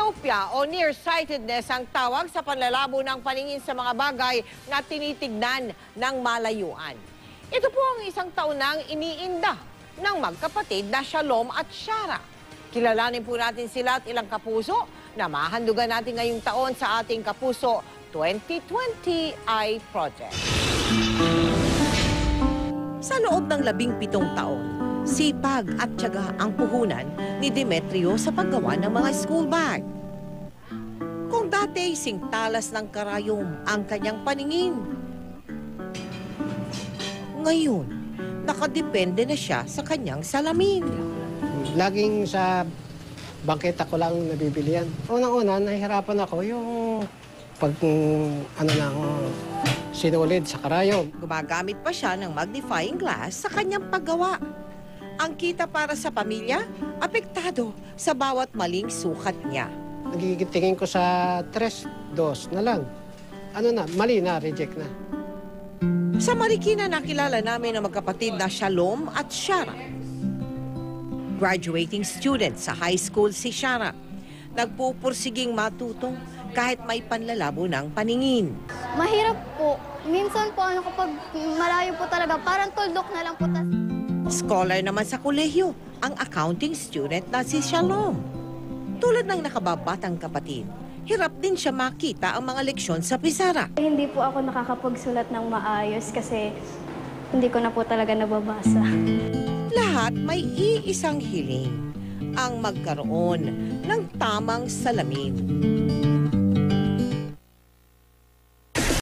Myopia o nearsightedness ang tawag sa panlalabo ng paningin sa mga bagay na tinitignan ng malayuan. Ito po ang isang taon nang iniinda ng magkapatid na Shalom at Shara. Kilalanin po natin sila at ilang kapuso na mahandugan natin ngayong taon sa ating Kapuso 2020 Eye Project. Sa loob ng 17 taon, sipag at tiyaga ang puhunan ni Demetrio sa paggawa ng mga school bag. Kung dati singtalas ng karayom ang kanyang paningin, ngayon, nakadepende na siya sa kanyang salamin. Laging sa bangketa ko lang nabibili yan. Unang-una, nahihirapan ako yung pag sinulid sa karayom. Gumagamit pa siya ng magnifying glass sa kanyang paggawa. Ang kita para sa pamilya, apektado sa bawat maling sukat niya. Nagigitingin ko sa 3-2 na lang. Mali na, reject na. Sa Marikina, nakilala namin ang magkapatid na Shalom at Shara. Graduating student sa high school si Shara. Nagpupursiging matuto kahit may panlalabo ng paningin. Mahirap po. Minsan po kapag malayo po talaga, parang tuldok na lang po. Scholar naman sa kolehiyo, ang accounting student na si Shalom. Tulad ng nakababatang kapatid, hirap din siya makita ang mga leksyon sa pisara. Hindi po ako nakakapagsulat ng maayos kasi hindi ko na po talaga nababasa. Lahat may iisang hiling, ang magkaroon ng tamang salamin.